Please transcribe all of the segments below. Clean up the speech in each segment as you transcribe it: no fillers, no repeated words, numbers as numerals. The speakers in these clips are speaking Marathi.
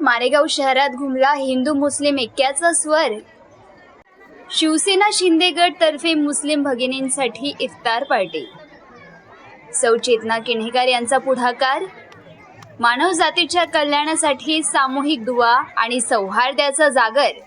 मारेगाव शहरात घुमला हिंदू मुस्लिम ऐक्याचा स्वर। शिवसेना शिंदे गट तर्फे मुस्लिम भगिनींसाठी इफ्तार पार्टी। सौ चेतना किन्हेकर यांचा पुढाकार। मानव जातीच्या कल्याणासाठी सामूहिक दुआ आणि सौहार्दाचा जागर।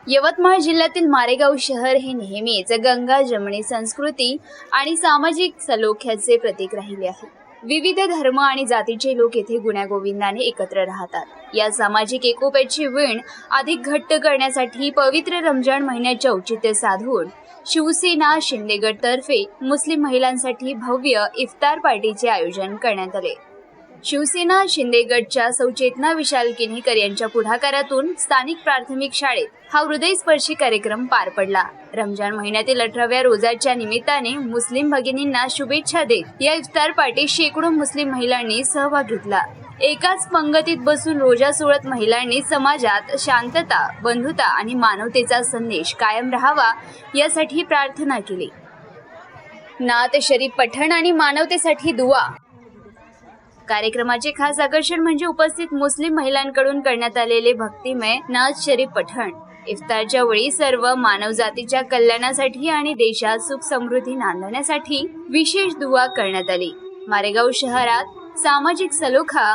यवतमाळ जिल्ह्यातील मारेगाव शहर हे नेहमीच गंगा जमणी संस्कृती आणि सामाजिक सलोख्याचे प्रतीक राहिले आहे। विविध धर्म आणि जातीचे लोक येथे गुण्यागोविंदाने एकत्र राहतात। या सामाजिक एकोप्याची वीण अधिक घट्ट करण्यासाठी पवित्र रमजान महिन्याचे औचित्य साधून शिवसेना शिंदे गट तर्फे मुस्लिम महिलांसाठी भव्य इफ्तार पार्टीचे आयोजन करण्यात आले। शिवसेना शिंदे गटच्या सौ चेतना विशाल किन्हेकर यांच्या पुढाकारातून स्थानिक प्राथमिक शाळेत हा हृदयस्पर्शी कार्यक्रम पार पडला। रमजान महिन्यातील 18व्या रोजाच्या निमित्ताने मुस्लिम भगिनींना शुभेच्छा देत या इफ्तार पार्टीत शेकडो मुस्लिम महिलांनी सहभाग घेतला। एकाच पंगतीत बसून रोजा सोडत महिलांनी समाजात शांतता, बंधुता आणि मानवतेचा संदेश कायम राहावा यासाठी प्रार्थना केली। नात शरीफ पठण आणि मानवतेसाठी दुआ। कार्यक्रमाचे खास आकर्षण म्हणजे उपस्थित मुस्लिम महिलांकडून करण्यात आलेले भक्तिमय नात शरीफ पठण। इफ्तारच्या वेळी सर्व मानव जातीच्या कल्याणासाठी आणि देशात सुख समृद्धी नांदण्यासाठी विशेष दुआ करण्यात आली। मारेगाव शहरात सामाजिक सलोखा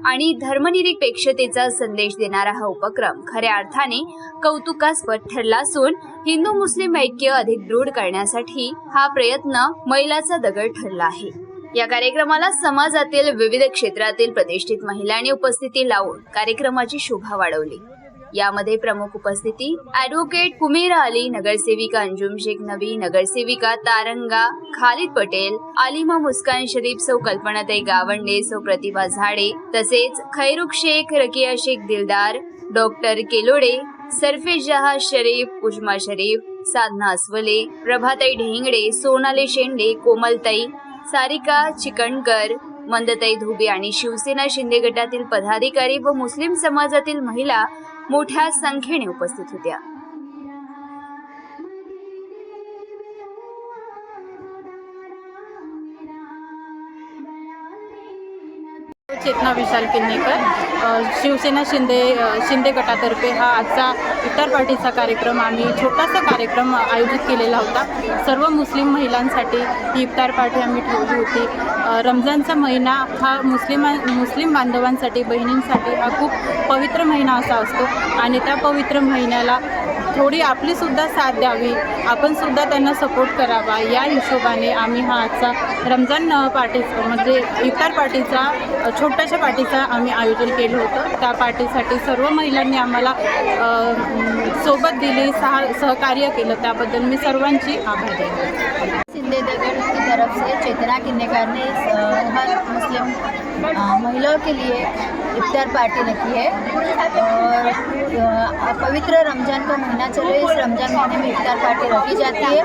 आणि धर्मनिरपेक्षतेचा संदेश देणारा हा उपक्रम खऱ्या अर्थाने कौतुकास्पद ठरला असून हिंदू मुस्लिम ऐक्य अधिक दृढ करण्यासाठी हा प्रयत्न मैलाचा दगड ठरला आहे। या कार्यक्रमाला समाजातील विविध क्षेत्रातील प्रतिष्ठित महिलांनी उपस्थिती लावून कार्यक्रमाची शोभा वाढवली। यामध्ये प्रमुख उपस्थिती ॲडव्होकेट कुमेरा अली, नगरसेविका अंजुम शेख नबी, नगरसेविका तारंगा खालिद पटेल, आलिमा मुस्कान शरीफ, सौ कल्पनाताई गावंडे, सौ प्रतिभा झाडे, तसेच खैरुख शेख, रकिया शेख दिलदार, डॉक्टर केलोडे, सरफेज जहा शरीफ, उजमा शरीफ, साधना अस्वले, प्रभाताई ढेंगडे, सोनाली शेंडे, कोमलताई, सारिका चिकणकर, मंदताई धुबे आणि शिवसेना शिंदे गटातील पदाधिकारी व मुस्लिम समाजातील महिला मोठ्या संख्येने उपस्थित होत्या। चेतना विशाल किन्हेकर, शिवसेना शिंदे गटातर्फे हा आजचा इफ्तार पार्टीचा कार्यक्रम आम्ही छोटासा कार्यक्रम आयोजित केलेला होता। सर्व मुस्लिम महिलांसाठी ही इफ्तार पार्टी आम्ही ठेवली होती। रमजानचा महिना हा मुस्लिम बांधवांसाठी, बहिणींसाठी हा खूप पवित्र महिना असा असतो आणि त्या पवित्र महिन्याला थोडी आपली सुद्धा साथ द्यावी, आपण सुद्धा त्यांना सपोर्ट करावा या हिशोबाने आम्ही हा आजचा रमजान पार्टीचा म्हणजे इफ्तार पार्टीचा छोट्याशा पार्टीचा आम्ही आयोजन केलं होतं। त्या पार्टीसाठी सर्व महिलांनी आम्हाला सोबत दिली, सहकार्य केलं, त्याबद्दल मी सर्वांची आभारी आहे। शिंदे गट की तरफ से चेतना किन्हेकर ने हर मुस्लिम महिलाओं के लिए इफ्तार पार्टी रखी है और पवित्र रमजान का महीना चल रहा है। इस रमजान महीने में इफ्तार पार्टी रखी जाती है।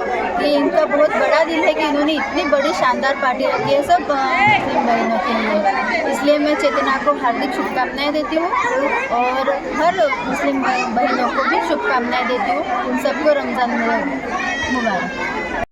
ये इनका बहुत बड़ा दिल है कि इन्होंने इतनी बड़ी शानदार पार्टी रखी है सब मुस्लिम बहनों के लिए। इसलिए मैं चेतना को हार्दिक शुभकामनाएं देती हूँ और हर मुस्लिम बहनों को भी शुभकामनाएं देती हूँ। उन सबको रमजान मुबारक।